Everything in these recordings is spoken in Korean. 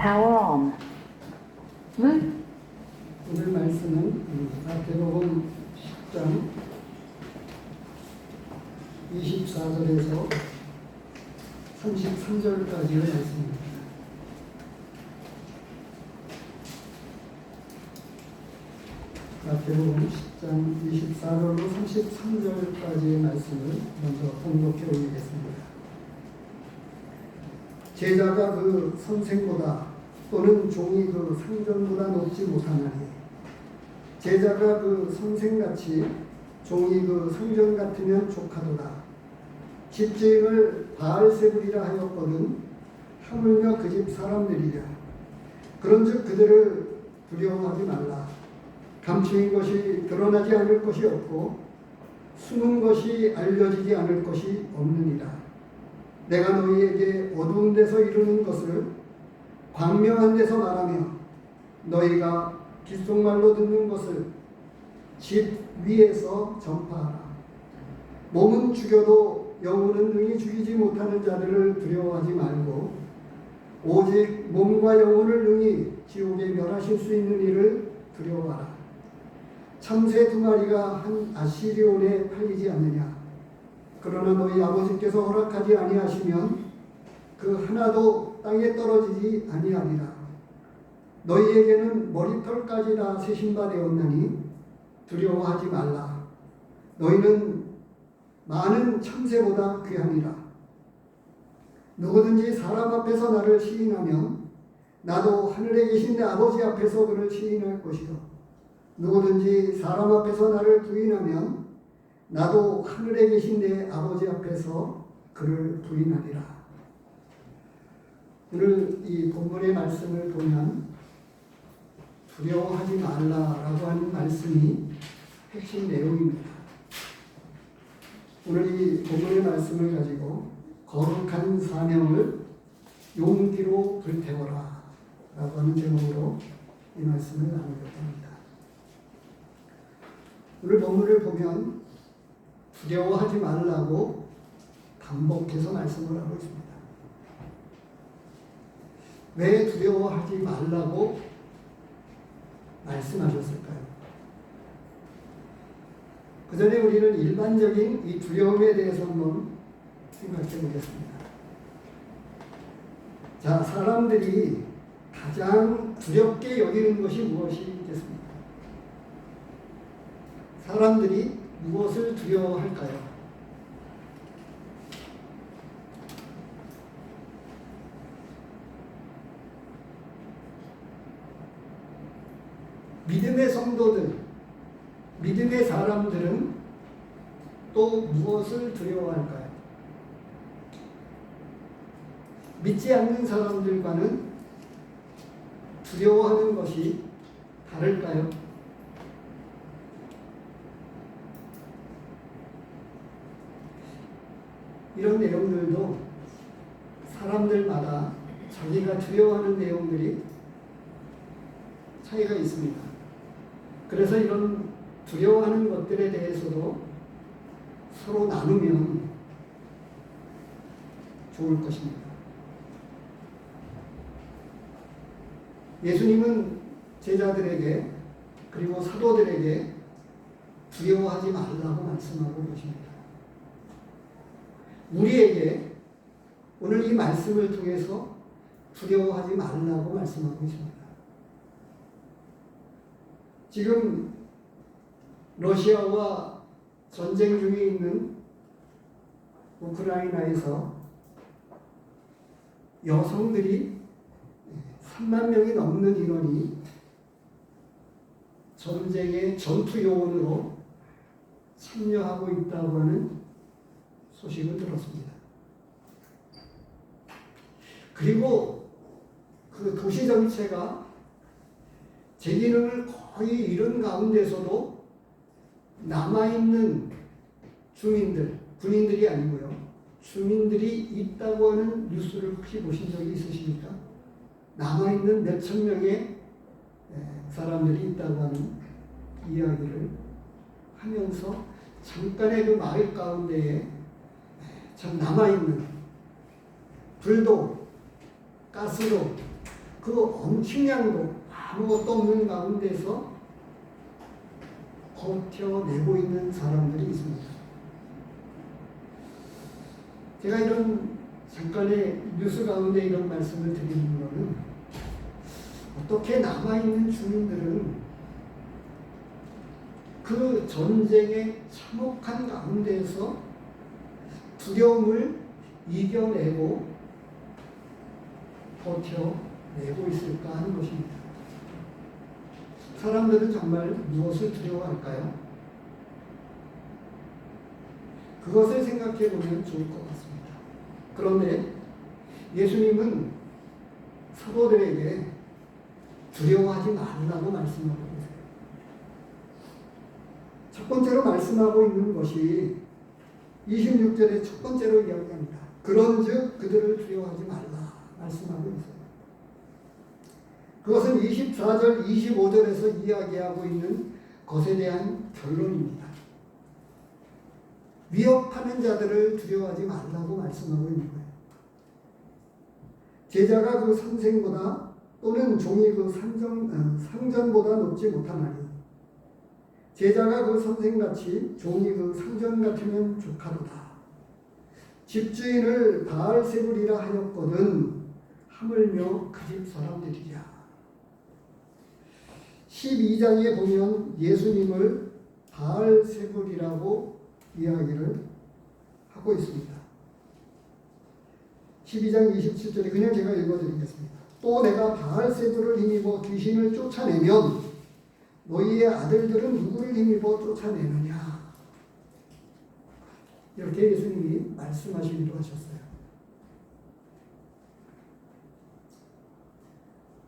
Power on. 오늘 말씀은 마태복음 10장 24절에서 33절까지의 말씀입니다. 마태복음 10장 24절로 33절까지의 말씀을 먼저 봉독해 올리겠습니다. 제자가 그 선생보다 또는 종이 그 상전보다 높지 못하나니 제자가 그 선생같이 종이 그 상전 같으면 족하도다. 집주인을 바알세불이라 하였거든 하물며 그 집 사람들이랴. 그런즉 그들을 두려워하지 말라. 감추인 것이 드러나지 않을 것이 없고 숨은 것이 알려지지 않을 것이 없느니라. 내가 너희에게 어두운 데서 이루는 것을 광명한 데서 말하며 너희가 귓속말로 듣는 것을 집 위에서 전파하라. 몸은 죽여도 영혼은 능히 죽이지 못하는 자들을 두려워하지 말고 오직 몸과 영혼을 능히 지옥에 멸하실 수 있는 이를 두려워하라. 참새 2마리가 한 아시리온에 팔리지 않느냐. 그러나 너희 아버지께서 허락하지 아니하시면 그 하나도 땅에 떨어지지 아니하리라. 너희에게는 머리털까지 다 세신 바 되었나니 두려워하지 말라. 너희는 많은 참새보다 귀하니라. 누구든지 사람 앞에서 나를 시인하면 나도 하늘에 계신 내 아버지 앞에서 그를 시인할 것이요. 누구든지 사람 앞에서 나를 부인하면 나도 하늘에 계신 내 아버지 앞에서 그를 부인하리라. 오늘 이 본문의 말씀을 보면 두려워하지 말라라고 하는 말씀이 핵심 내용입니다. 오늘 이 본문의 말씀을 가지고 거룩한 사명을 용기로 불태워라 라고 하는 제목으로 이 말씀을 나누려고 합니다. 오늘 본문을 보면 두려워하지 말라고 반복해서 말씀을 하고 있습니다. 왜 두려워하지 말라고 말씀하셨을까요? 그 전에 우리는 일반적인 이 두려움에 대해서 한번 생각해 보겠습니다. 자, 사람들이 가장 두렵게 여기는 것이 무엇이 있겠습니까? 사람들이 무엇을 두려워할까요? 믿음의 성도들, 믿음의 사람들은 또 무엇을 두려워할까요? 믿지 않는 사람들과는 두려워하는 것이 다를까요? 이런 내용들도 사람들마다 자기가 두려워하는 내용들이 차이가 있습니다. 그래서 이런 두려워하는 것들에 대해서도 서로 나누면 좋을 것입니다. 예수님은 제자들에게 그리고 사도들에게 두려워하지 말라고 말씀하고 계십니다. 우리에게 오늘 이 말씀을 통해서 두려워하지 말라고 말씀하고 계십니다. 지금 러시아와 전쟁 중에 있는 우크라이나에서 여성들이 3만 명이 넘는 인원이 전쟁의 전투 요원으로 참여하고 있다고 하는 소식을 들었습니다. 그리고 그 도시 전체가 제 기능을 거의 잃은 가운데서도 남아있는 주민들, 군인들이 아니고요. 주민들이 있다고 하는 뉴스를 혹시 보신 적이 있으십니까? 남아있는 몇천 명의 사람들이 있다고 하는 이야기를 하면서 잠깐의 그 마을 가운데에 참 남아있는 불도 가스로 그 엄청량도 아무것도 없는 가운데서 버텨내고 있는 사람들이 있습니다. 제가 이런 잠깐의 뉴스 가운데 이런 말씀을 드리는 것은 어떻게 남아있는 주민들은 그 전쟁의 참혹한 가운데에서 두려움을 이겨내고 버텨내고 있을까 하는 것입니다. 사람들은 정말 무엇을 두려워할까요? 그것을 생각해 보면 좋을 것 같습니다. 그런데 예수님은 사도들에게 두려워하지 말라고 말씀하고 계세요. 첫 번째로 말씀하고 있는 것이 26절의 첫 번째로 이야기합니다. 그런즉 그들을 두려워하지 말라 말씀하고 있어요. 그것은 24절, 25절에서 이야기하고 있는 것에 대한 결론입니다. 위협하는 자들을 두려워하지 말라고 말씀하고 있는 거예요. 제자가 그 선생보다 또는 종이 그 상전보다 높지 못하나니 제자가 그 선생같이 종이 그 상전 같으면 좋하도다. 집주인을 바알세불이라 하였거든 하물며 그 집 사람들이랴. 12장에 보면 예수님을 바알세불이라고 이야기를 하고 있습니다. 12장 27절에 그냥 제가 읽어드리겠습니다. 또 내가 바알세불을 힘입어 귀신을 쫓아내면 너희의 아들들은 누구를 힘입어 쫓아내느냐. 이렇게 예수님이 말씀하시기도 하셨어요.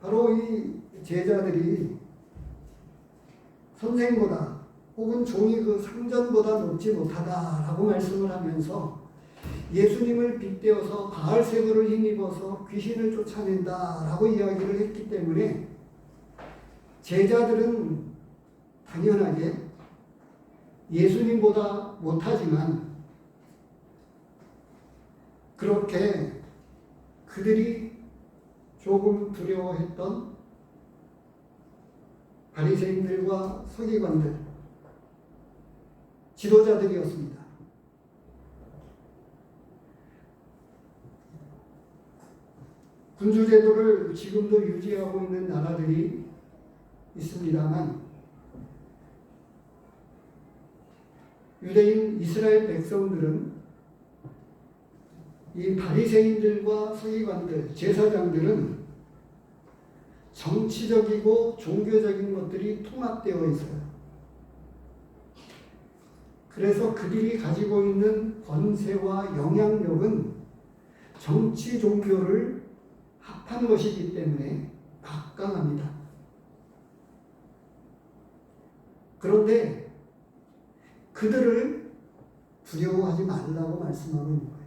바로 이 제자들이 선생보다 혹은 종이 그 상전보다 높지 못하다라고 말씀을 하면서 예수님을 빗대어서 바알세불을 힘입어서 귀신을 쫓아낸다라고 이야기를 했기 때문에 제자들은 당연하게 예수님보다 못하지만 그렇게 그들이 조금 두려워했던 바리새인들과 서기관들, 지도자들이었습니다. 군주제도를 지금도 유지하고 있는 나라들이 있습니다만 유대인 이스라엘 백성들은 이 바리새인들과 서기관들, 제사장들은 정치적이고 종교적인 것들이 통합되어 있어요. 그래서 그들이 가지고 있는 권세와 영향력은 정치, 종교를 합한 것이기 때문에 막강합니다. 그런데 그들을 두려워하지 말라고 말씀하고 있는 거예요.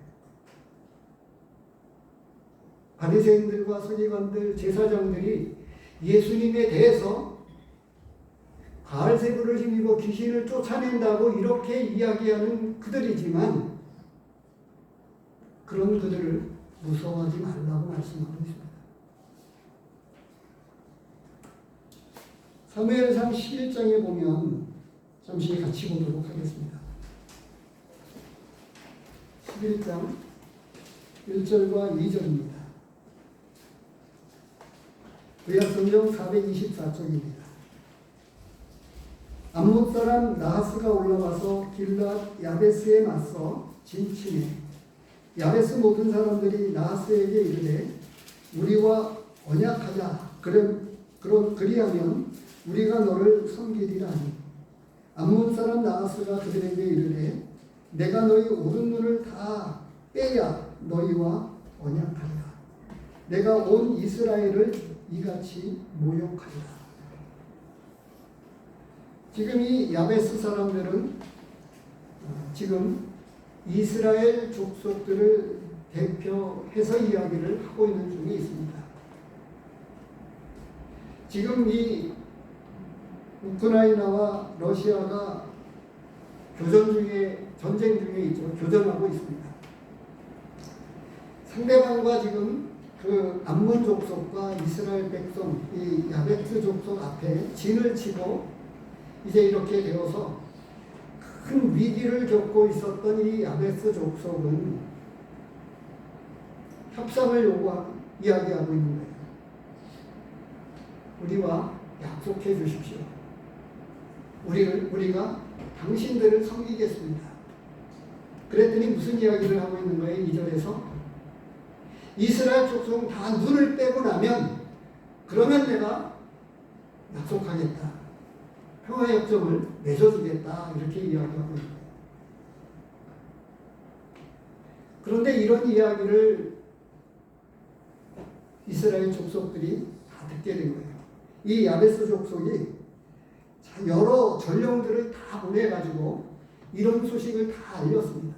바리새인들과 서기관들, 제사장들이 예수님에 대해서 바알세불을 힘입어 귀신을 쫓아낸다고 이렇게 이야기하는 그들이지만 그런 그들을 무서워하지 말라고 말씀하고 있습니다. 사무엘상 11장에 보면 잠시 같이 보도록 하겠습니다. 11장 1절과 2절입니다. 구약성경 424쪽입니다. 암몬 사람 나하스가 올라와서 길랏 야베스에 맞서 진침해 야베스 모든 사람들이 나하스에게 이르되 우리와 언약하자. 그리하면 우리가 너를 섬기리라 하니 암몬 사람 나하스가 그들에게 이르되 내가 너희 오른 눈을 다 빼야 너희와 언약하리라. 내가 온 이스라엘을 이같이 모욕하리라. 지금 이 야베스 사람들은 지금 이스라엘 족속들을 대표해서 이야기를 하고 있는 중에 있습니다. 지금 이 우크라이나와 러시아가 전쟁 중에 있죠. 교전하고 있습니다. 상대방과 지금 그 암몬 족속과 이스라엘 백성, 이 야베스 족속 앞에 진을 치고 이제 이렇게 되어서 큰 위기를 겪고 있었던 이 야베스 족속은 협상을 이야기하고 있는 거예요. 우리와 약속해 주십시오. 우리가 당신들을 섬기겠습니다. 그랬더니 무슨 이야기를 하고 있는 거예요? 2절에서 이스라엘 족속은 다 눈을 빼고 나면 그러면 내가 약속하겠다. 평화협정을 맺어주겠다. 이렇게 이야기하고 있는 거예요. 그런데 이런 이야기를 이스라엘 족속들이 다 듣게 된 거예요. 이 야베스 족속이 여러 전령들을 다 보내가지고 이런 소식을 다 알렸습니다.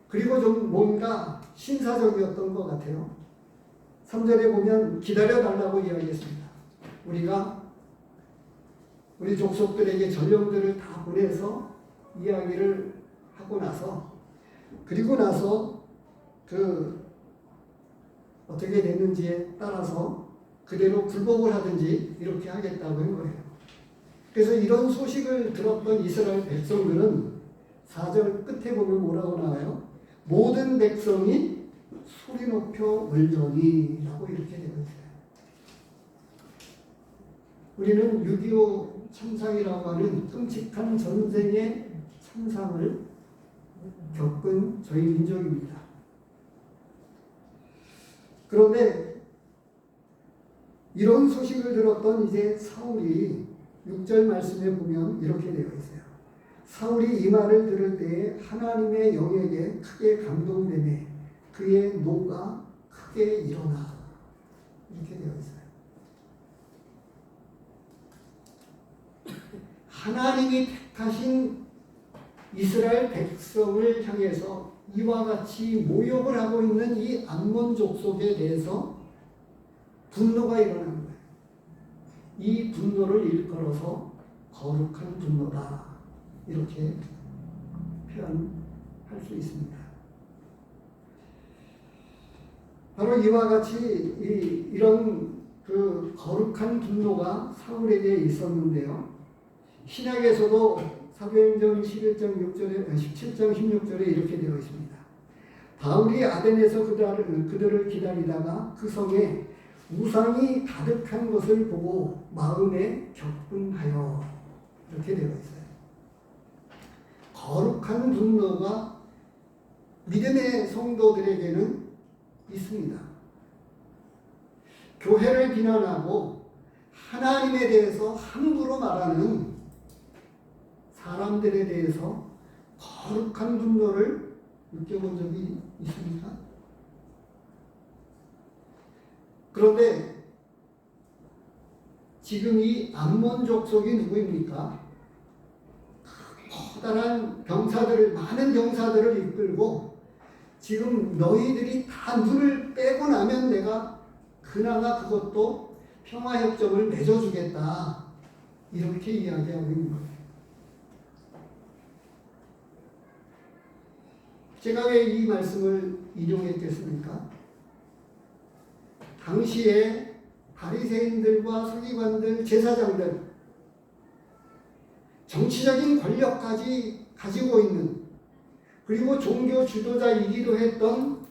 그리고 좀 뭔가 신사적이었던 것 같아요. 3절에 보면 기다려달라고 이야기했습니다. 우리 족속들에게 전령들을 다 보내서 이야기를 하고 나서 그리고 나서 어떻게 됐는지에 따라서 그대로 굴복을 하든지 이렇게 하겠다고 한 거예요. 그래서 이런 소식을 들었던 이스라엘 백성들은 4절 끝에 보면 뭐라고 나와요? 모든 백성이 소리 높여 울더니라고 이렇게 되어 있어요. 우리는 6.25 참상이라고 하는 끔찍한 전쟁의 참상을 겪은 저희 민족입니다. 그런데 이런 소식을 들었던 이제 사울이 6절 말씀에 보면 이렇게 되어 있어요. 사울이 이 말을 들을 때에 하나님의 영에게 크게 감동되매 그의 노가 크게 일어나 이렇게 되어 있어요. 하나님이 택하신 이스라엘 백성을 향해서 이와 같이 모욕을 하고 있는 이 암몬 족속에 대해서 분노가 일어난 거예요. 이 분노를 일컬어서 거룩한 분노다 이렇게 표현할 수 있습니다. 바로 이와 같이 이런 그 거룩한 분노가 사울에게 있었는데요. 신약에서도 사도행전 11장 6절에 17장 16절에 이렇게 되어 있습니다. 바울이 아덴에서 그들을 기다리다가 그 성에 우상이 가득한 것을 보고 마음에 격분하여 이렇게 되어 있어요. 거룩한 분노가 믿음의 성도들에게는 있습니다. 교회를 비난하고 하나님에 대해서 함부로 말하는 사람들에 대해서 거룩한 분노를 느껴본 적이 있습니까? 그런데 지금 이 암몬 족속이 누구입니까? 커다란 많은 병사들을 이끌고 지금 너희들이 다 눈을 빼고 나면 내가 그나마 그것도 평화협정을 맺어주겠다 이렇게 이야기하고 있는 거예요. 제가 왜 이 말씀을 인용했겠습니까? 당시에 바리새인들과 서기관들, 제사장들, 정치적인 권력까지 가지고 있는 그리고 종교 지도자이기도 했던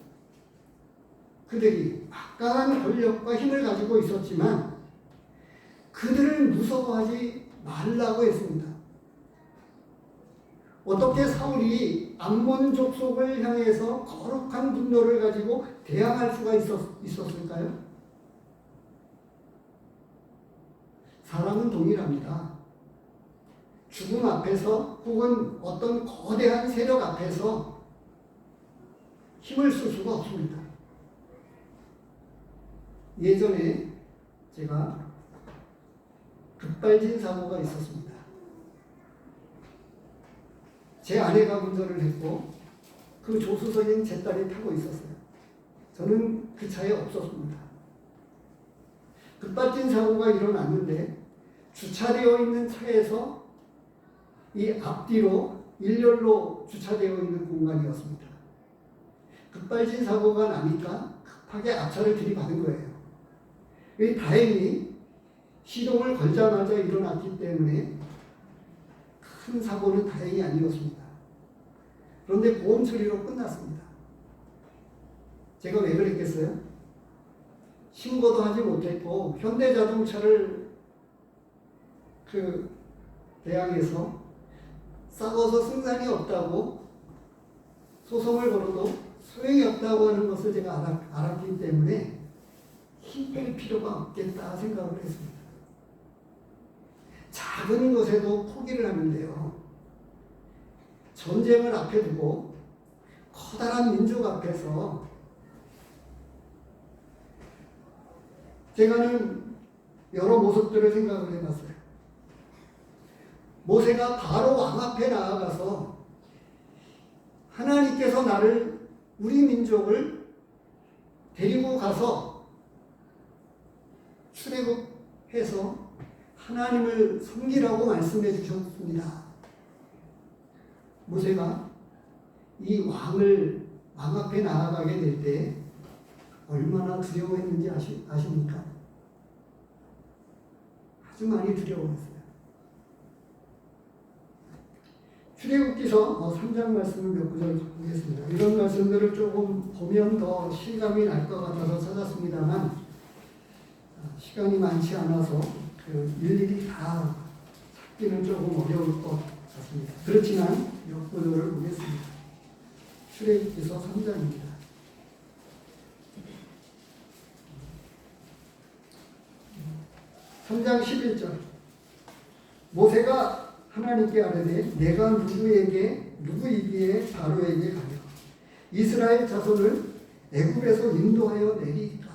그들이 막강한 권력과 힘을 가지고 있었지만 그들을 무서워하지 말라고 했습니다. 어떻게 사울이 암몬 족속을 향해서 거룩한 분노를 가지고 대항할 수가 있었을까요? 사람은 동일합니다. 죽음 앞에서 혹은 어떤 거대한 세력 앞에서 힘을 쓸 수가 없습니다. 예전에 제가 급발진 사고가 있었습니다. 제 아내가 운전을 했고 그 조수석인 제 딸이 타고 있었어요. 저는 그 차에 없었습니다. 급발진 사고가 일어났는데 주차되어 있는 차에서 이 앞뒤로 일렬로 주차되어 있는 공간이었습니다. 급발진 사고가 나니까 급하게 앞차를 들이받은 거예요. 다행히 시동을 걸자마자 일어났기 때문에 큰 사고는 다행히 아니었습니다. 그런데 보험 처리로 끝났습니다. 제가 왜 그랬겠어요? 신고도 하지 못했고 현대자동차를 대항해서 썩어서 승산이 없다고 소송을 걸어도 소용이 없다고 하는 것을 제가 알았기 때문에 힘 뺄 필요가 없겠다 생각을 했습니다. 작은 것에도 포기를 하는데요. 전쟁을 앞에 두고 커다란 민족 앞에서 제가는 여러 모습들을 생각을 해봤어요. 모세가 바로 왕 앞에 나아가서 하나님께서 나를 우리 민족을 데리고 가서 출애굽해서 하나님을 섬기라고 말씀해 주셨습니다. 모세가 이 왕 앞에 나아가게 될 때 얼마나 두려워했는지 아십니까? 아주 많이 두려워했어요. 출애굽기서 3장 말씀을 몇 구절 보겠습니다. 이런 말씀들을 조금 보면 더 실감이 날 것 같아서 찾았습니다만 시간이 많지 않아서 일일이 다 찾기는 조금 어려울 것 같습니다. 그렇지만 몇 구절을 보겠습니다. 출애굽기서 3장입니다. 3장 11절 모세가 하나님께 아뢰되 내가 누구 이기에 바로에게 가며 이스라엘 자손을 애굽에서 인도하여 내리까.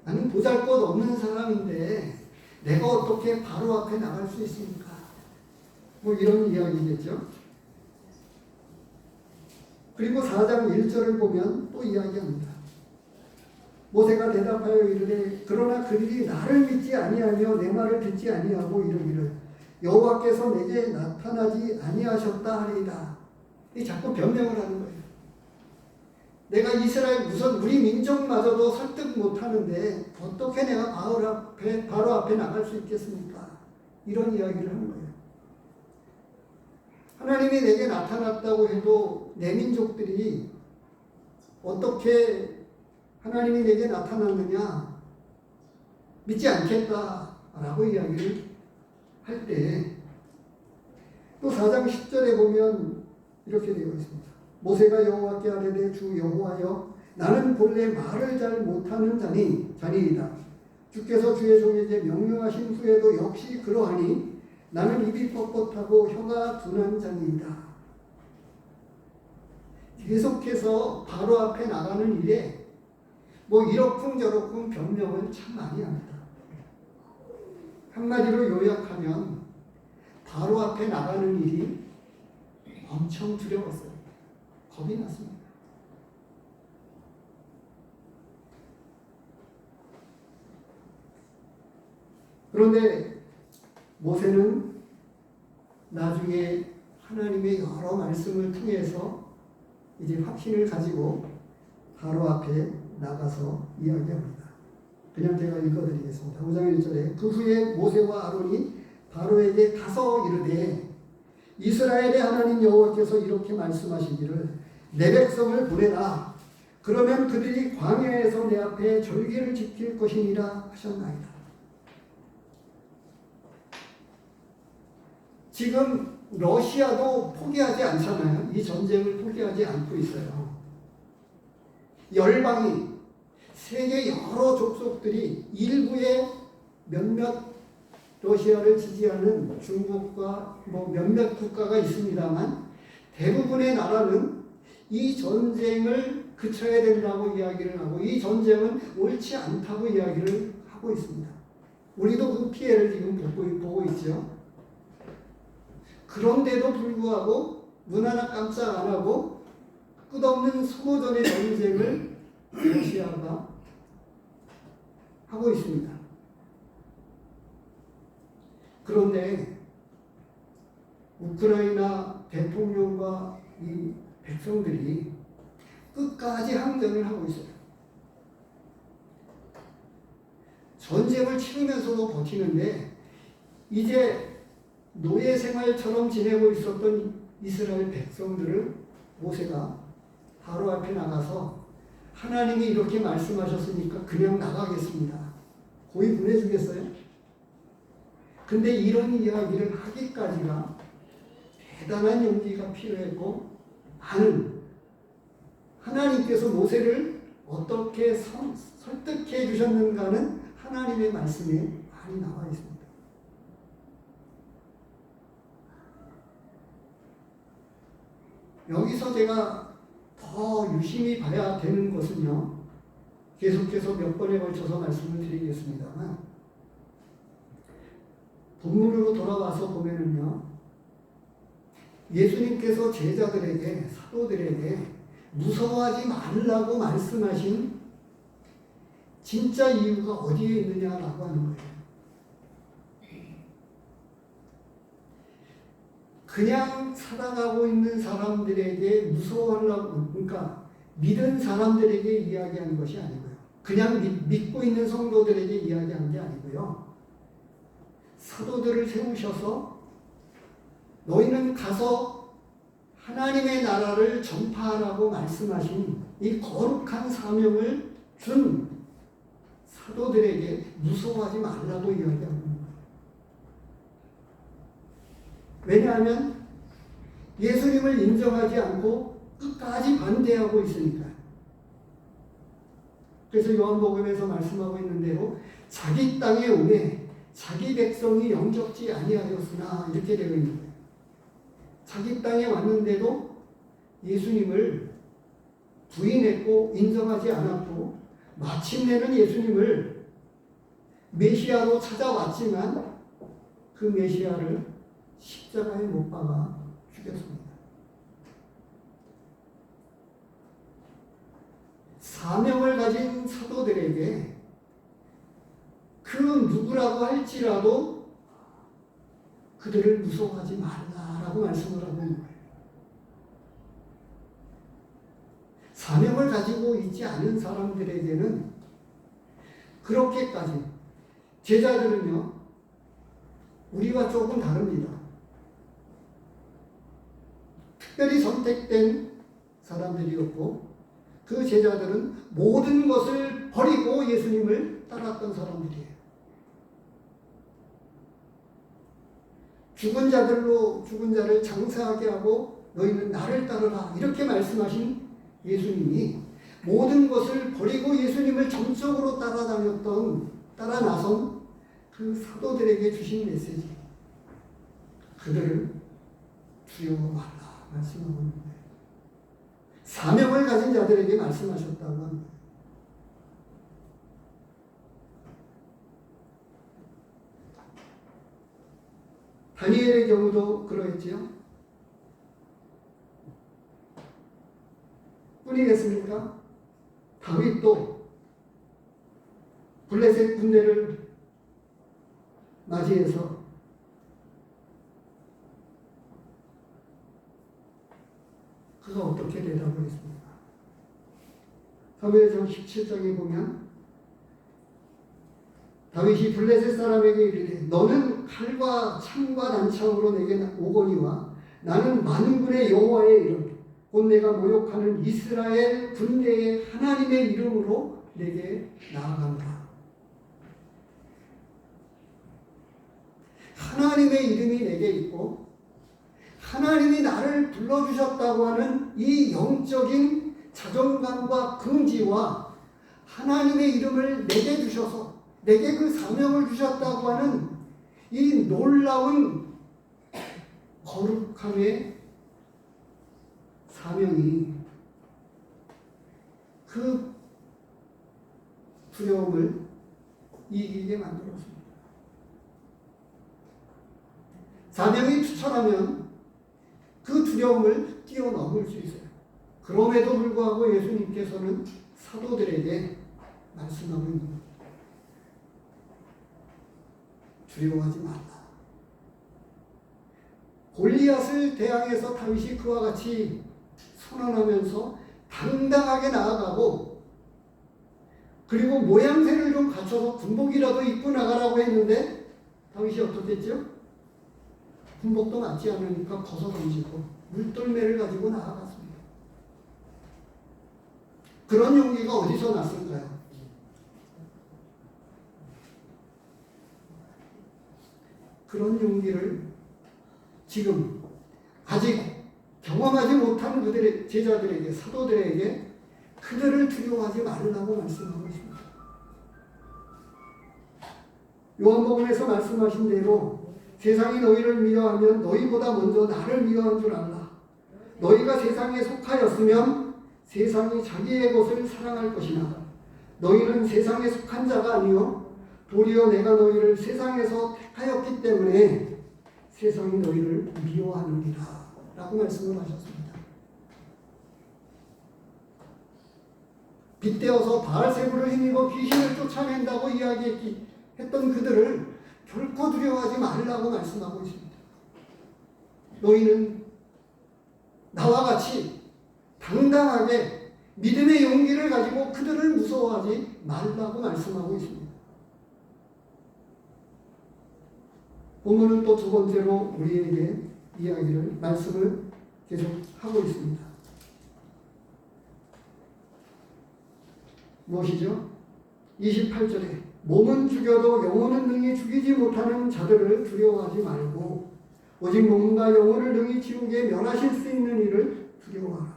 나는 보잘것없는 사람인데 내가 어떻게 바로 앞에 나갈 수 있습니까? 이런 이야기겠죠. 그리고 4장 1절을 보면 또 이야기합니다. 모세가 대답하여 이르되 그러나 그들이 나를 믿지 아니하며 내 말을 듣지 아니하고 이르기를 여호와께서 내게 나타나지 아니하셨다 하리이다. 자꾸 변명을 하는 거예요. 내가 이스라엘 우리 민족마저도 설득 못하는데 어떻게 내가 바로 앞에 나갈 수 있겠습니까? 이런 이야기를 하는 거예요. 하나님이 내게 나타났다고 해도 내 민족들이 어떻게 하나님이 내게 나타났느냐 믿지 않겠다라고 이야기를 할 때 또 4장 10절에 보면 이렇게 되어 있습니다. 모세가 여호와께 아뢰되 주 여호와여 나는 본래 말을 잘 못하는 자니이다. 주께서 주의 종에게 명령하신 후에도 역시 그러하니 나는 입이 뻣뻣하고 혀가 둔한 자니이다. 계속해서 바로 앞에 나가는 일에 이러쿵저러쿵 변명을 참 많이 합니다. 한마디로 요약하면 바로 앞에 나가는 일이 엄청 두려웠어요. 겁이 났습니다. 그런데 모세는 나중에 하나님의 여러 말씀을 통해서 이제 확신을 가지고 바로 앞에 나가서 이야기합니다. 그냥 제가 읽어드리겠습니다. 5장 1절에 그 후에 모세와 아론이 바로에게 가서 이르되 이스라엘의 하나님 여호와께서 이렇게 말씀하시기를 내 백성을 보내라. 그러면 그들이 광야에서 내 앞에 절기를 지킬 것이니라 하셨나이다. 지금 러시아도 포기하지 않잖아요. 이 전쟁을 포기하지 않고 있어요. 열방이 세계 여러 족속들이 일부의 몇몇 러시아를 지지하는 중국과 몇몇 국가가 있습니다만 대부분의 나라는 이 전쟁을 그쳐야 된다고 이야기를 하고 이 전쟁은 옳지 않다고 이야기를 하고 있습니다. 우리도 그 피해를 지금 보고 있죠. 그런데도 불구하고 눈 하나 깜짝 안 하고 끝없는 소모전의 전쟁을 러시아가 하고 있습니다. 그런데 우크라이나 대통령과 이 백성들이 끝까지 항전을 하고 있어요. 전쟁을 치르면서도 버티는데 이제 노예 생활처럼 지내고 있었던 이스라엘 백성들을 모세가 바로 앞에 나가서 하나님이 이렇게 말씀하셨으니까 그냥 나가겠습니다. 고이 보내주겠어요? 근데 이런 이야기를 하기까지가 대단한 용기가 필요했고 많은 하나님께서 모세를 어떻게 설득해 주셨는가는 하나님의 말씀에 많이 나와 있습니다. 여기서 제가 더 유심히 봐야 되는 것은요, 계속해서 몇 번에 걸쳐서 말씀을 드리겠습니다만, 본문으로 돌아와서 보면은요, 예수님께서 제자들에게, 사도들에게 무서워하지 말라고 말씀하신 진짜 이유가 어디에 있느냐라고 하는 거예요. 그냥 살아가고 있는 사람들에게 무서워하려고, 그러니까 믿은 사람들에게 이야기하는 것이 아니고요. 그냥 믿고 있는 성도들에게 이야기하는 게 아니고요. 사도들을 세우셔서 너희는 가서 하나님의 나라를 전파하라고 말씀하신 이 거룩한 사명을 준 사도들에게 무서워하지 말라고 이야기하는 거예요. 왜냐하면 예수님을 인정하지 않고 끝까지 반대하고 있으니까. 그래서 요한복음에서 말씀하고 있는 대로 자기 땅에 오매 자기 백성이 영접지 아니하였으나 이렇게 되어 있는 거예요. 자기 땅에 왔는데도 예수님을 부인했고 인정하지 않았고 마침내는 예수님을 메시아로 찾아왔지만 그 메시아를 십자가에 못 박아 죽였습니다. 사명을 가진 사도들에게 그 누구라고 할지라도 그들을 무서워하지 말라라고 말씀을 하고 있는 거예요. 사명을 가지고 있지 않은 사람들에게는 그렇게까지, 제자들은요, 우리와 조금 다릅니다. 특별히 선택된 사람들이었고 그 제자들은 모든 것을 버리고 예수님을 따랐던 사람들이에요. 죽은 자를 장사하게 하고 너희는 나를 따르라 이렇게 말씀하신 예수님이 모든 것을 버리고 예수님을 정적으로 따라 나선 그 사도들에게 주신 메시지, 그들을 두려워 말라 말씀하고 있는 거예요. 사명을 가진 자들에게 말씀하셨다고 합니다. 다니엘의 경우도 그러했지요. 뿐이겠습니까? 다윗도 블레셋 군대를 맞이해서 그가 어떻게 대답을 했습니까? 사무엘상 17장에 보면 다윗이 블레셋 사람에게 이르되 너는 칼과 창과 단창으로 내게 오거니와 나는 만군의 여호와의 이름 곧 내가 모욕하는 이스라엘 군대의 하나님의 이름으로 내게 나아간다. 하나님의 이름이 내게 있고 하나님이 나를 불러주셨다고 하는 이 영적인 자존감과 긍지와 하나님의 이름을 내게 주셔서 내게 그 사명을 주셨다고 하는 이 놀라운 거룩함의 사명이 그 두려움을 이기게 만들었습니다. 사명이 투철하면 그 두려움을 뛰어넘을 수 있어요. 그럼에도 불구하고 예수님께서는 사도들에게 말씀하고 있는 겁니다. 두려워하지 말라. 골리앗을 대항해서 다윗이 그와 같이 선언하면서 당당하게 나아가고 그리고 모양새를 좀 갖춰서 군복이라도 입고 나가라고 했는데 당시 어떻게 했죠? 군복도 맞지 않으니까 벗어 던지고 물돌매를 가지고 나아갔습니다. 그런 용기가 어디서 났을까요? 그런 용기를 지금 아직 경험하지 못한 그들의 제자들에게, 사도들에게 그들을 두려워하지 말라고 말씀하고 있습니다. 요한복음에서 말씀하신 대로 세상이 너희를 미워하면 너희보다 먼저 나를 미워한 줄 알라. 너희가 세상에 속하였으면 세상이 자기의 것을 사랑할 것이나 너희는 세상에 속한 자가 아니요 도리어 내가 너희를 세상에서 택하였기 때문에 세상이 너희를 미워하느니라 라고 말씀을 하셨습니다. 빗대어서 바알세불을 힘입어 귀신을 쫓아낸다고 이야기했던 그들을 결코 두려워하지 말라고 말씀하고 있습니다. 너희는 나와 같이 당당하게 믿음의 용기를 가지고 그들을 무서워하지 말라고 말씀하고 있습니다. 오늘은 또 두 번째로 우리에게 말씀을 계속 하고 있습니다. 무엇이죠? 28절에 몸은 죽여도 영혼은 능히 죽이지 못하는 자들을 두려워하지 말고 오직 몸과 영혼을 능히 지옥에 멸하실 수 있는 이를 두려워하라.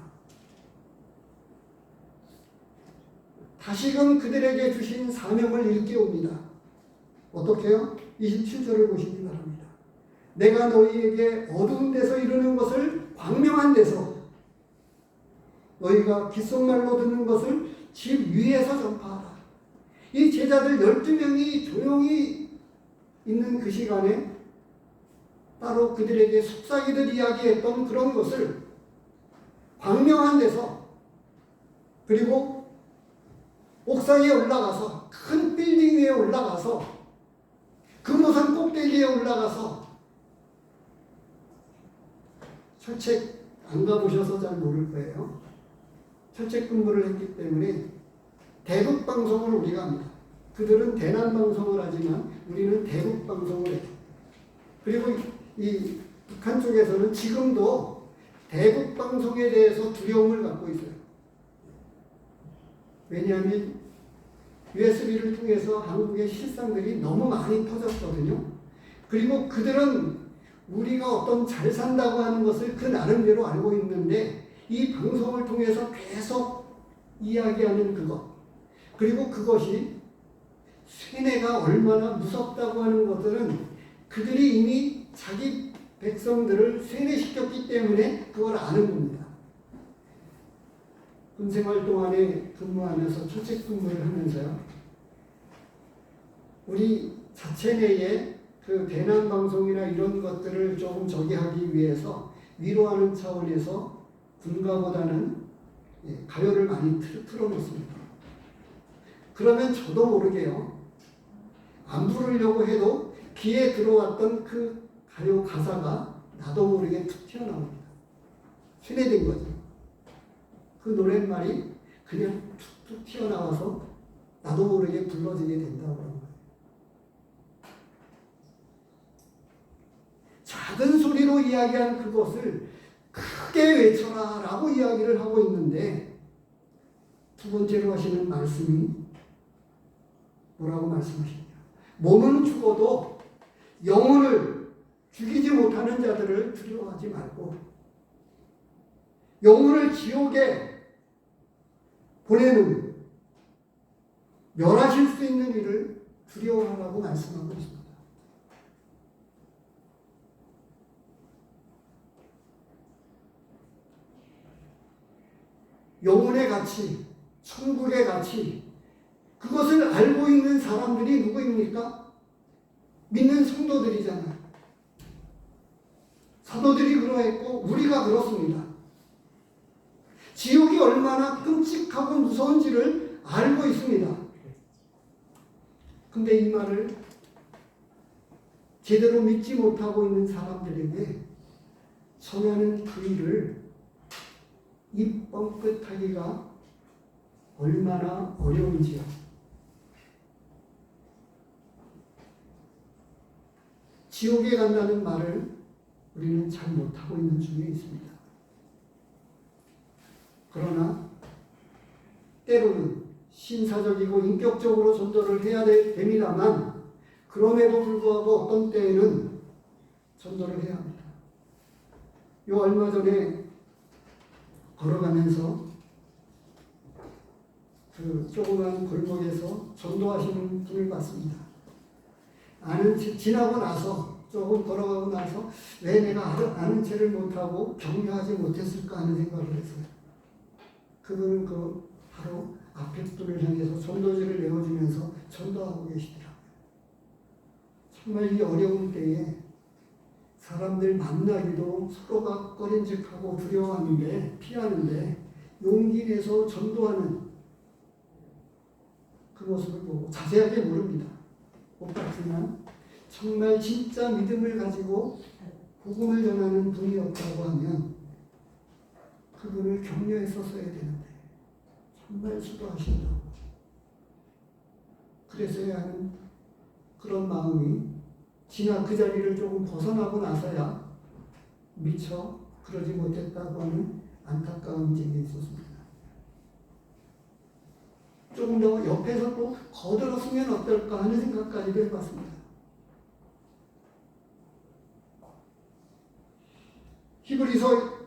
다시금 그들에게 주신 사명을 일깨웁니다. 어떻게요? 27절을 보시기 바랍니다. 내가 너희에게 어두운 데서 이루는 것을 광명한 데서, 너희가 귓속말로 듣는 것을 집 위에서 전파하라. 이 제자들 12명이 조용히 있는 그 시간에 따로 그들에게 속삭이듯 이야기했던 그런 것을 광명한 데서, 그리고 옥상에 올라가서, 큰 빌딩 위에 올라가서, 금호산 꼭대기에 올라가서, 철책 안 가보셔서 잘 모를 거예요. 철책 근무를 했기 때문에 대북 방송을 우리가 합니다. 그들은 대남 방송을 하지만 우리는 대북 방송을 해요. 그리고 이 북한 쪽에서는 지금도 대북 방송에 대해서 두려움을 갖고 있어요. 왜냐하면 USB를 통해서 한국의 실상들이 너무 많이 터졌거든요. 그리고 그들은 우리가 어떤 잘 산다고 하는 것을 그 나름대로 알고 있는데 이 방송을 통해서 계속 이야기하는 그것, 그리고 그것이 쇠뇌가 얼마나 무섭다고 하는 것들은 그들이 이미 자기 백성들을 쇠뇌시켰기 때문에 그걸 아는 겁니다. 군생활 동안에 근무하면서 철책 근무를 하면서요, 우리 자체 내에 그 대남 방송이나 이런 것들을 조금 저기하기 위해서 위로하는 차원에서 군가보다는 가요를 많이 틀어놓습니다. 그러면 저도 모르게요, 안 부르려고 해도 귀에 들어왔던 그 가요 가사가 나도 모르게 툭 튀어나옵니다. 쇠뇌된 거죠. 그 노랫말이 그냥 툭툭 튀어나와서 나도 모르게 불러지게 된다고 하는 거예요. 작은 소리로 이야기한 그것을 크게 외쳐라 라고 이야기를 하고 있는데, 두 번째로 하시는 말씀이 뭐라고 말씀하시냐? 몸은 죽어도 영혼을 죽이지 못하는 자들을 두려워하지 말고 영혼을 지옥에 보내는, 멸하실 수 있는 일을 두려워하라고 말씀하고 있습니다. 영혼의 가치, 천국의 가치, 그것을 알고 있는 사람들이 누구입니까? 믿는 성도들이잖아요. 사도들이 그러했고 우리가 그렇습니다. 지옥이 얼마나 끔찍하고 무서운지를 알고 있습니다. 근데 이 말을 제대로 믿지 못하고 있는 사람들에게 전하는 그 일을 입 뻥끗하기가 얼마나 어려운지요. 지옥에 간다는 말을 우리는 잘 못하고 있는 중에 있습니다. 그러나 때로는 신사적이고 인격적으로 전도를 해야 됩니다만 그럼에도 불구하고 어떤 때에는 전도를 해야 합니다. 요 얼마 전에 걸어가면서 그 조그만 골목에서 전도하시는 분을 봤습니다. 지나고 나서 조금 걸어가고 나서 왜 내가 아는 채를 못하고 격려하지 못했을까 하는 생각을 했어요. 그분은 바로 앞에 분을 향해서 전도지를 내어주면서 전도하고 계시더라고요. 정말 이 어려운 때에 사람들 만나기도 서로가 꺼림직하고 두려워하는데 피하는데 용기 내서 전도하는 그 모습을 보고 자세하게 모릅니다. 못 봤지만 정말 진짜 믿음을 가지고 복음을 전하는 분이었다고 하면 그분을 격려했었어야 되는데 정말 수고하신다고 그랬어야 하는 그런 마음이 지나 그 자리를 조금 벗어나고 나서야 미처 그러지 못했다고 하는 안타까운 점이 있었습니다. 조금 더 옆에서 또 거들었으면 어떨까 하는 생각까지도 해봤습니다. 히브리서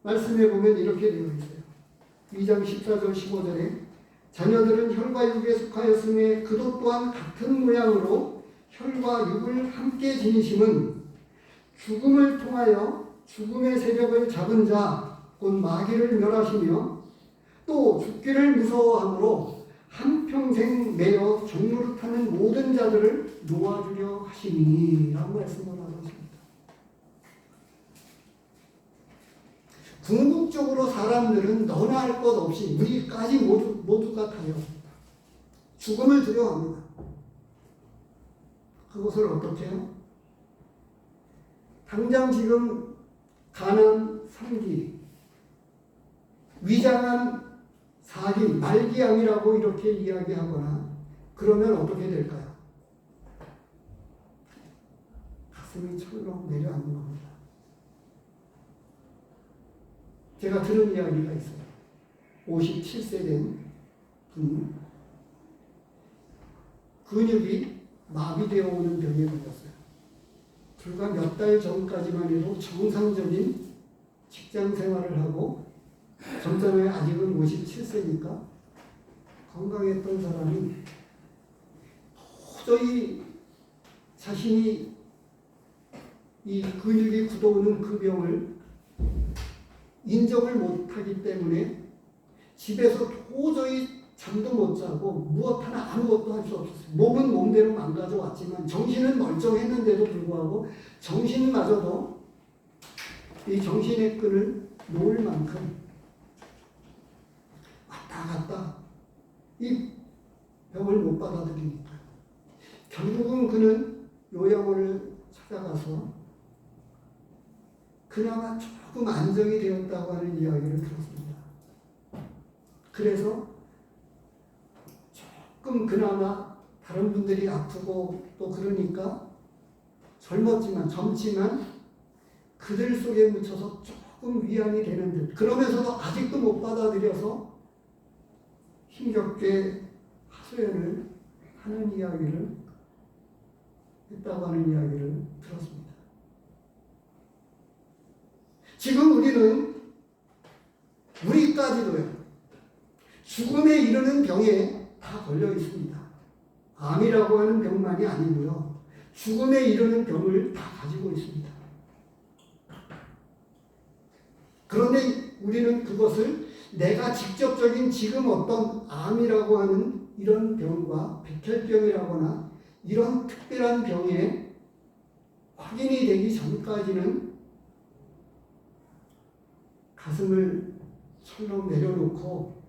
말씀에 보면 이렇게 되어 있어요. 2장 14절 15절에 자녀들은 혈과 육에 속하였음에 그도 또한 같은 모양으로 혈과 육을 함께 지니심은 죽음을 통하여 죽음의 세력을 잡은 자 곧 마귀를 멸하시며 또 죽기를 무서워함으로 한평생 매여 종노릇하는 모든 자들을 놓아주려 하시니 라고 말씀을 하고 있습니다. 궁극적으로 사람들은 너나 할 것 없이 우리까지 모두가 다요 죽음을 두려워합니다. 그것을 어떻게 해요? 당장 지금 가난 3기 위장한 4기 말기암이라고 이렇게 이야기하거나 그러면 어떻게 될까요? 가슴이 철렁 내려앉는 겁니다. 제가 들은 이야기가 있어요. 57세 된 분이 근육이 마비되어 오는 병에 걸렸어요. 불과 몇 달 전까지만 해도 정상적인 직장 생활을 하고 젊잖아요. 아직은 57세니까 건강했던 사람이 도저히 자신이 이 근육이 굳어오는 그 병을 인정을 못하기 때문에 집에서 도저히 잠도 못 자고 무엇 하나 아무것도 할 수 없었어요. 몸은 몸대로 망가져 왔지만 정신은 멀쩡했는데도 불구하고 정신마저도 이 정신의 끈을 놓을 만큼 왔다 갔다 이 병을 못 받아들이니까 결국은 그는 요양원을 찾아가서 그나마 조금 안정이 되었다고 하는 이야기를 들었습니다. 그래서 조금 그나마 다른 분들이 아프고 또 그러니까 젊지만 그들 속에 묻혀서 조금 위안이 되는 듯 그러면서도 아직도 못 받아들여서 힘겹게 하소연을 하는 이야기를 했다고 하는 이야기를 들었습니다. 지금 우리까지도요 죽음에 이르는 병에 다 걸려 있습니다. 암이라고 하는 병만이 아니고요 죽음에 이르는 병을 다 가지고 있습니다. 그런데 우리는 그것을 내가 직접적인 지금 어떤 암이라고 하는 이런 병과 백혈병이라거나 이런 특별한 병에 확인이 되기 전까지는 가슴을 철렁 내려놓고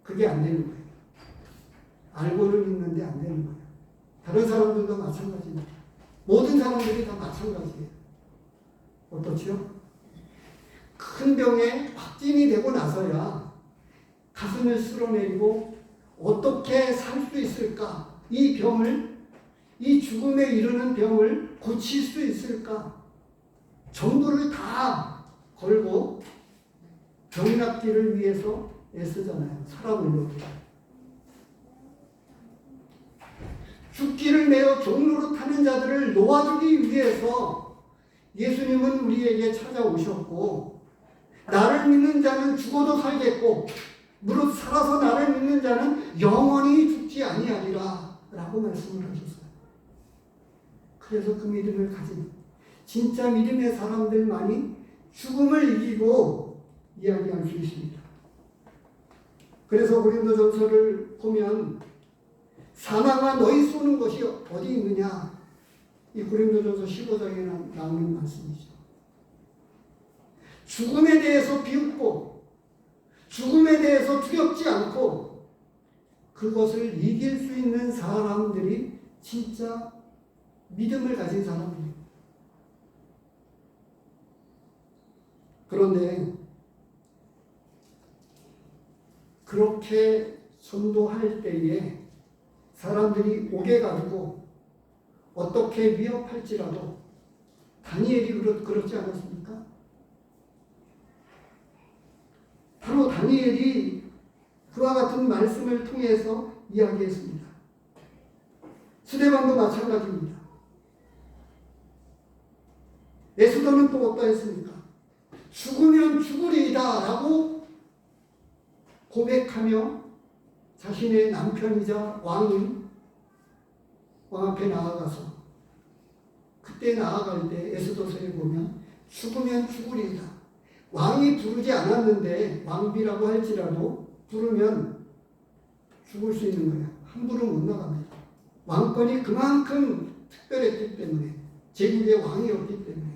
그게 안 되는 거예요. 알고는 있는데 안 되는 거예요. 다른 사람들도 마찬가지입니다. 모든 사람들이 다 마찬가지예요. 어떻지요? 큰 병에 확진이 되고 나서야 가슴을 쓸어내리고 어떻게 살 수 있을까? 이 이 죽음에 이르는 병을 고칠 수 있을까? 전부를 다 걸고 병 낫기를 위해서 애쓰잖아요. 사람을 위해. 죽기를 메어 종로로 타는 자들을 놓아주기 위해서 예수님은 우리에게 찾아오셨고, 나를 믿는 자는 죽어도 살겠고 무릇 살아서 나를 믿는 자는 영원히 죽지 아니하리라 라고 말씀을 하셨어요. 그래서 그 믿음을 가진 진짜 믿음의 사람들만이 죽음을 이기고 이야기할 수 있습니다. 그래서 고린도전서를 보면 사망아 너희 쏘는 것이 어디 있느냐, 이 고린도전서 15장에 나오는 말씀이죠. 죽음에 대해서 비웃고 죽음에 대해서 두렵지 않고 그것을 이길 수 있는 사람들이 진짜 믿음을 가진 사람입니다. 그런데 그렇게 전도할 때에 사람들이 오게 가지고 어떻게 위협할지라도 다니엘이 그렇지 않았습니까? 바로 다니엘이 그와 같은 말씀을 통해서 이야기했습니다. 스데반도 마찬가지입니다. 에스더는 또 어떠했습니까? 죽으면 죽으리이다 라고 고백하며 자신의 남편이자 왕 앞에 나아가서, 그때 나아갈 때 에스더서에 보면 죽으면 죽으리이다. 왕이 부르지 않았는데 왕비라고 할지라도 부르면 죽을 수 있는 거예요. 함부로 못 나갑니다. 왕권이 그만큼 특별했기 때문에, 제국의 왕이었기 때문에.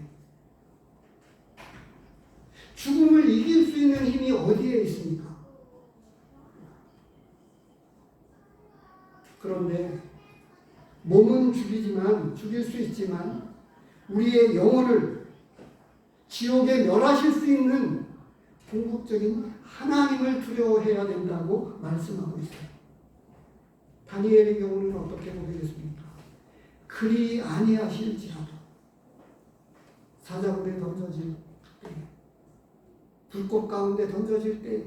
죽음을 이길 수 있는 힘이 어디에 있습니까? 그런데 몸은 죽일 수 있지만 우리의 영혼을 지옥에 멸하실 수 있는 궁극적인 하나님을 두려워해야 된다고 말씀하고 있어요. 다니엘의 경우는 어떻게 보겠습니까? 그리 아니하실지라도, 사자굴에 던져질 때, 불꽃 가운데 던져질 때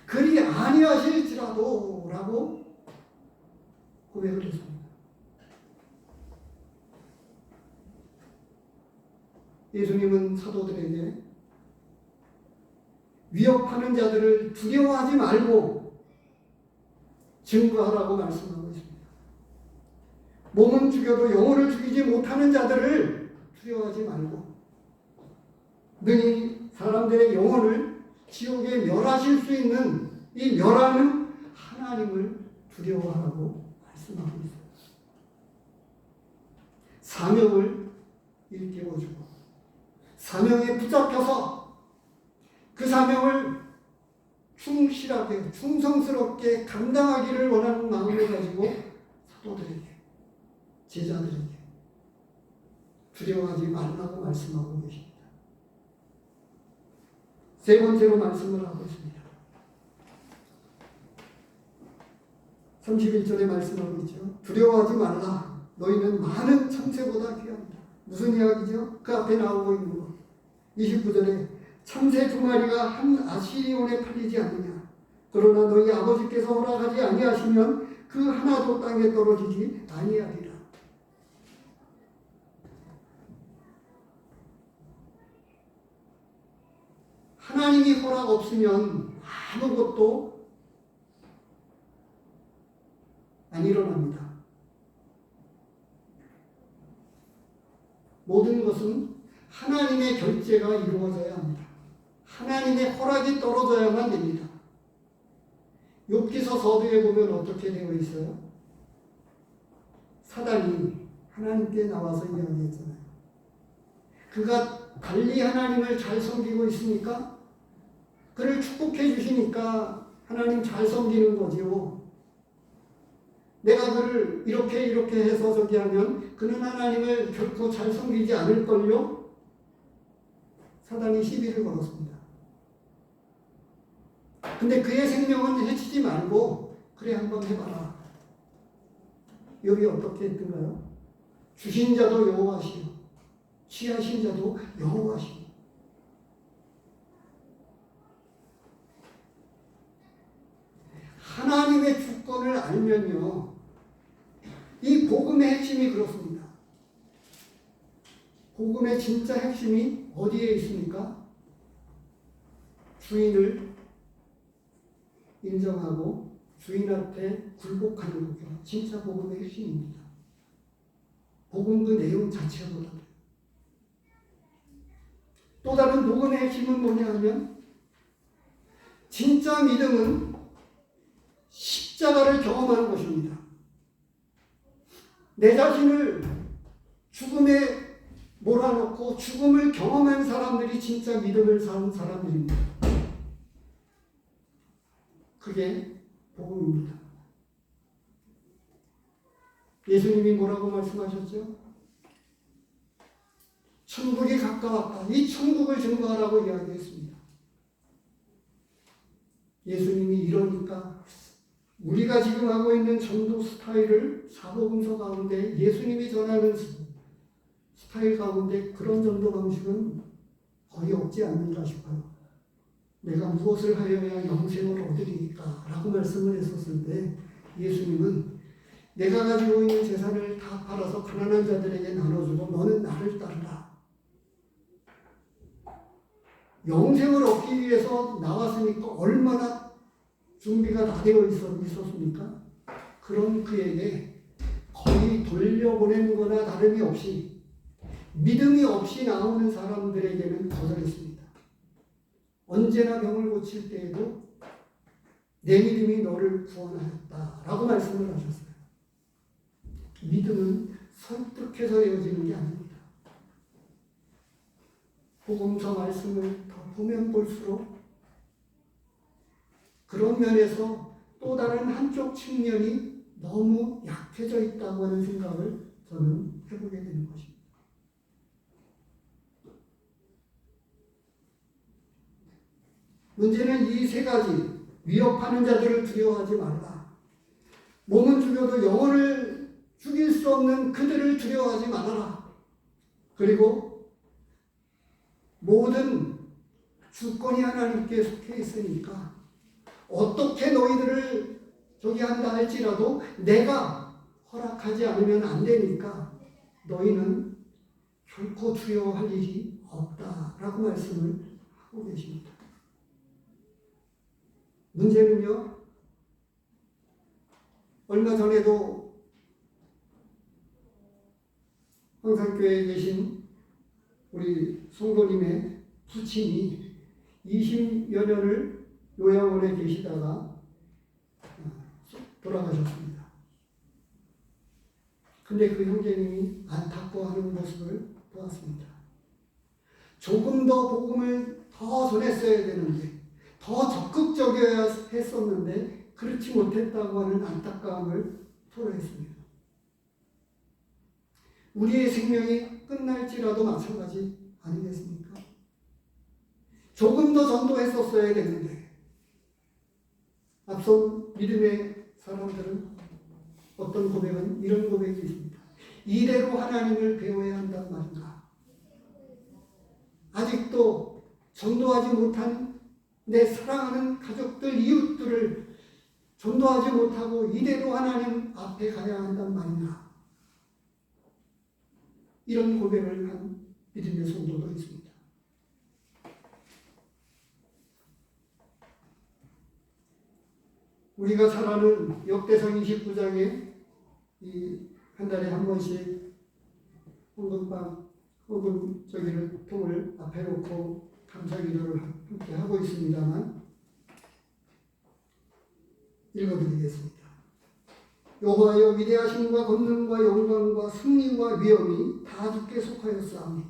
그리 아니하실지라도 라고 고백을 했습니다. 예수님은 사도들에게 위협하는 자들을 두려워하지 말고 증거하라고 말씀하고 있습니다. 몸은 죽여도 영혼을 죽이지 못하는 자들을 두려워하지 말고 능히 사람들의 영혼을 지옥에 멸하실 수 있는 이 멸하는 하나님을 두려워하라고 말씀하고 있습니다. 사명을 일깨워주고 사명에 붙잡혀서 그 사명을 충실하게 충성스럽게 감당하기를 원하는 마음을 가지고 사도들에게, 제자들에게 두려워하지 말라고 말씀하고 계십니다. 세 번째로 말씀을 하고 있습니다. 31절에 말씀하고 있죠. 두려워하지 말라. 너희는 많은 참새보다 귀합니다. 무슨 이야기죠? 그 앞에 나오고 있는 것. 29절에 참새 두 마리가 한 아시리온에 팔리지 않느냐. 그러나 너희 아버지께서 허락하지 아니하시면 그 하나도 땅에 떨어지지 아니하리라. 하나님이 허락 없으면 아무것도 안 일어납니다. 모든 것은 하나님의 결제가 이루어져야 합니다. 하나님의 허락이 떨어져야만 됩니다. 욥기서 서두에 보면 어떻게 되어 있어요? 사단이 하나님께 나와서 이야기했잖아요. 그가 달리 하나님을 잘 섬기고 있으니까, 그를 축복해 주시니까 하나님 잘 섬기는 거지요. 내가 그를 이렇게 해서 저기 하면 그는 하나님을 결코 잘 섬기지 않을걸요? 사단이 시비를 걸었습니다. 근데 그의 생명은 해치지 말고 그래 한번 해봐라. 욥이 어떻게 했던가요? 주신 자도 여호와시요 취하신 자도 여호와시요. 하나님의 주권을 알면요, 이 복음의 핵심이 그렇습니다. 복음의 진짜 핵심이 어디에 있습니까? 주인을 인정하고 주인한테 굴복하는 것이 진짜 복음의 핵심입니다. 복음 그 내용 자체보다도. 또 다른 복음의 핵심은 뭐냐 하면, 진짜 믿음은 십자가를 경험하는 것입니다. 내 자신을 죽음에 몰아넣고 죽음을 경험한 사람들이 진짜 믿음을 사는 사람들입니다. 그게 복음입니다. 예수님이 뭐라고 말씀하셨죠? 천국이 가까웠다. 이 천국을 증거하라고 이야기했습니다. 예수님이 이러니까 우리가 지금 하고 있는 전도 스타일을 사복음서 가운데 예수님이 전하는 스타일 가운데 그런 전도 방식은 거의 없지 않는가 싶어요. 내가 무엇을 하여야 영생을 얻으리니까 라고 말씀을 했었을 때, 예수님은 내가 가지고 있는 재산을 다 팔아서 가난한 자들에게 나눠주고 너는 나를 따르라. 영생을 얻기 위해서 나왔으니까 얼마나 준비가 다 되어 있었습니까? 그런 그에게 거의 돌려보내는 거나 다름이 없이 믿음이 없이 나오는 사람들에게는 거절했습니다. 언제나 병을 고칠 때에도 내 믿음이 너를 구원하였다 라고 말씀을 하셨어요. 믿음은 설득해서 이어지는 게 아닙니다. 복음서 말씀을 더 보면 볼수록 그런 면에서 또 다른 한쪽 측면이 너무 약해져 있다고 하는 생각을 저는 해보게 되는 것입니다. 문제는 이 세 가지, 위협하는 자들을 두려워하지 말라. 몸은 죽여도 영혼을 죽일 수 없는 그들을 두려워하지 말아라. 그리고 모든 주권이 하나님께 속해 있으니까 어떻게 너희들을 저기 한다 할지라도 내가 허락하지 않으면 안 되니까 너희는 결코 두려워할 일이 없다라고 말씀을 하고 계십니다. 문제는요, 얼마 전에도 황산교회에 계신 우리 성도님의 부친이 20여 년을 요양원에 계시다가 돌아가셨습니다. 근데 그 형제님이 안타까워하는 모습을 보았습니다. 조금 더 복음을 더 전했어야 되는데, 더 적극적이어야 했었는데 그렇지 못했다고 하는 안타까움을 토로했습니다. 우리의 생명이 끝날지라도 마찬가지 아니겠습니까? 조금 더 전도했었어야 되는데, 앞선 믿음의 사람들은 어떤 고백은 이런 고백이 있습니다. 이대로 하나님을 배워야 한단 말인가? 아직도 전도하지 못한 내 사랑하는 가족들, 이웃들을 전도하지 못하고 이대로 하나님 앞에 가야 한단 말인가? 이런 고백을 한 믿음의 성도도 있습니다. 우리가 잘 아는 역대상 29장에 이 한 달에 한 번씩 헌금방, 헌금 저기를 통을 앞에 놓고 감사기도를 함께 하고 있습니다만, 읽어드리겠습니다. 여호와여, 위대하심과 권능과 영광과 승리와 위엄이 다 주께 속하였사오니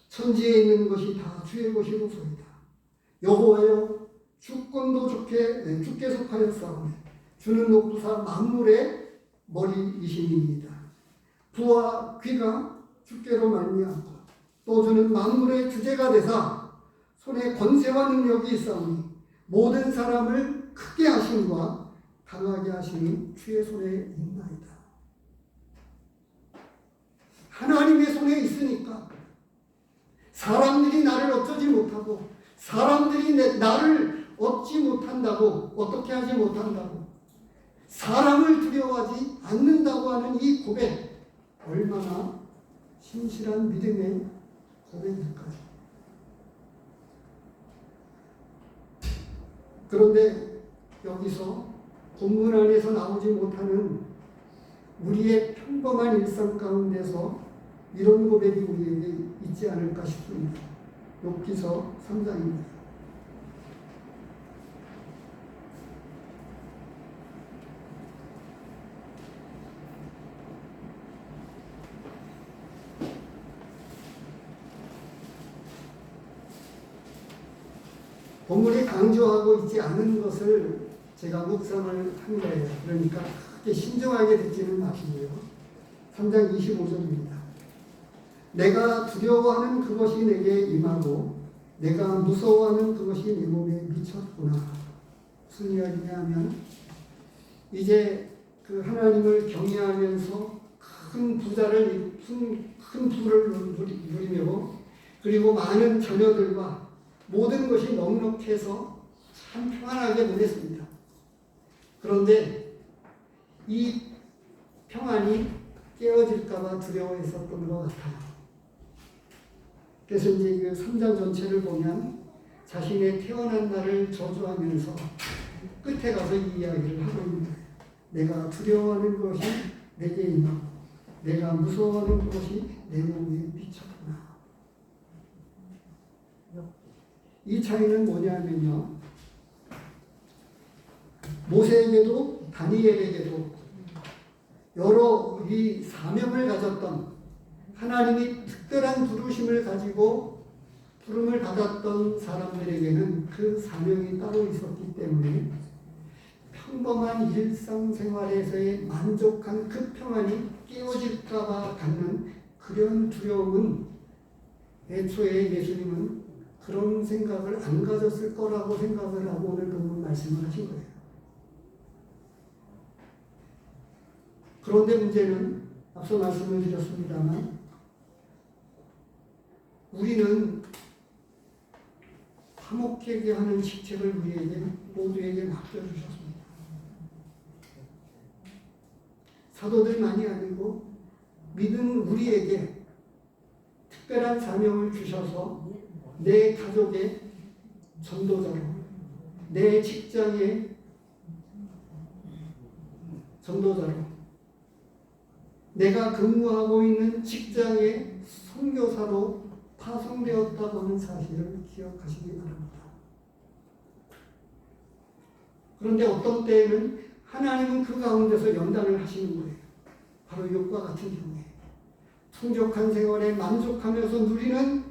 천지에 있는 것이 다 주의 것이로소이다. 여호와여, 주권도 주께 속하였사오니 주는 높으사 만물의 머리이심입니다. 부와 귀가 주께로 말미암고 또 주는 만물의 주제가 되사 손에 권세와 능력이 있사오니 모든 사람을 크게 하심과 강하게 하심이 주의 손에 있나이다. 하나님의 손에 있으니까 사람들이 나를 어쩌지 못하고 사람들이 나를 얻지 못한다고 어떻게 하지 못한다고 사람을 두려워하지 않는다고 하는 이 고백 얼마나 신실한 믿음의 고백일까요? 그런데 여기서 본문 안에서 나오지 못하는 우리의 평범한 일상 가운데서 이런 고백이 우리에게 있지 않을까 싶습니다. 욥기서 3장입니다. 본문이 강조하고 있지 않은 것을 제가 묵상을 한 거예요. 그러니까 크게 신중하게 듣지는 마시고요. 3장 25절입니다. 내가 두려워하는 그것이 내게 임하고 내가 무서워하는 그것이 내 몸에 미쳤구나. 무슨 이야기냐면 이제 그 하나님을 경외하면서 큰 부를 누리며 그리고 많은 자녀들과 모든 것이 넉넉해서 참 평안하게 보냈습니다. 그런데 이 평안이 깨어질까봐 두려워했었던 것 같아요. 그래서 이제 그 3장 전체를 보면 자신의 태어난 날을 저주하면서 끝에 가서 이 이야기를 하고 있는 거예요. 내가 두려워하는 것이 내게 임하고 내가 무서워하는 것이 내 몸에 미쳤구나. 이 차이는 뭐냐면요. 모세에게도 다니엘에게도 여러 이 사명을 가졌던 하나님이 특별한 부르심을 가지고 부름을 받았던 사람들에게는 그 사명이 따로 있었기 때문에 평범한 일상생활에서의 만족한 그 평안이 깨어질까봐 갖는 그런 두려움은 애초에 예수님은 그런 생각을 안 가졌을 거라고 생각을 하고 오늘 본문 말씀을 하신 거예요. 그런데 문제는 앞서 말씀을 드렸습니다만 우리는 화목하게 하는 직책을 우리에게 모두에게 맡겨주셨습니다. 사도들만이 아니고 믿은 우리에게 특별한 사명을 주셔서 내 가족의 전도자로, 내 직장의 전도자로, 내가 근무하고 있는 직장의 선교사로 파송되었다고 하는 사실을 기억하시기 바랍니다. 그런데 어떤 때에는 하나님은 그 가운데서 연단을 하시는 거예요. 바로 욥과 같은 경우에 풍족한 생활에 만족하면서 누리는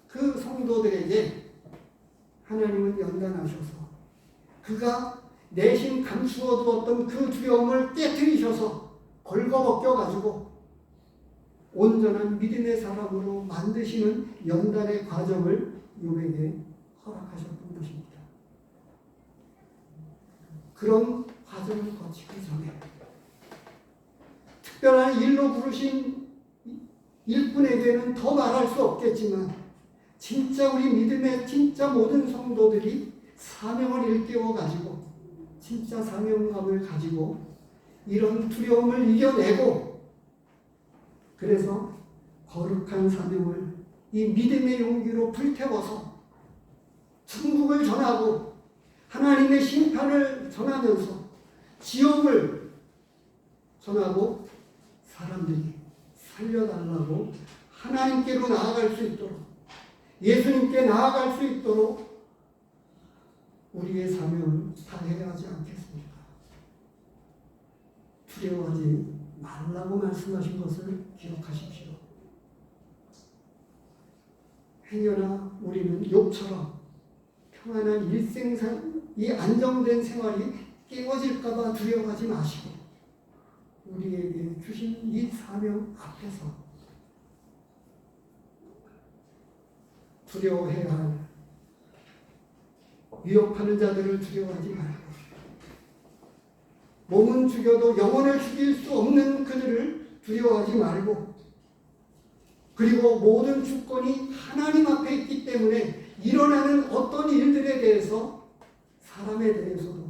그 성도들에게 하나님은 연단하셔서 그가 내심 감추어 두었던 그 두려움을 깨트리셔서 걸거벗겨가지고 온전한 믿음의 사람으로 만드시는 연단의 과정을 욥에게 허락하셨던 것입니다. 그런 과정을 거치기 전에 특별한 일로 부르신 일꾼에게는 더 말할 수 없겠지만 진짜 우리 믿음의 진짜 모든 성도들이 사명을 일깨워 가지고 진짜 사명감을 가지고 이런 두려움을 이겨내고 그래서 거룩한 사명을 이 믿음의 용기로 불태워서 천국을 전하고 하나님의 심판을 전하면서 지옥을 전하고 사람들이 살려달라고 하나님께로 나아갈 수 있도록 예수님께 나아갈 수 있도록 우리의 사명을 다해야 하지 않겠습니까? 두려워하지 말라고 말씀하신 것을 기억하십시오. 행여나 우리는 욥처럼 평안한 이 안정된 생활이 깨어질까봐 두려워하지 마시고 우리에게 주신 이 사명 앞에서 두려워해야 할 위협하는 자들을 두려워하지 말고 몸은 죽여도 영혼을 죽일 수 없는 그들을 두려워하지 말고 그리고 모든 주권이 하나님 앞에 있기 때문에 일어나는 어떤 일들에 대해서 사람에 대해서도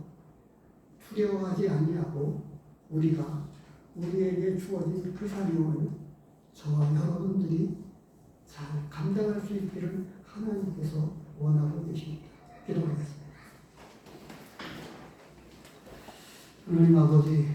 두려워하지 아니하고 우리에게 주어진 그 사명을 저와 여러분들이 잘 감당할 수 있기를 하나님께서 원하고 계십니다. 기도하겠습니다. 하나님 아버지,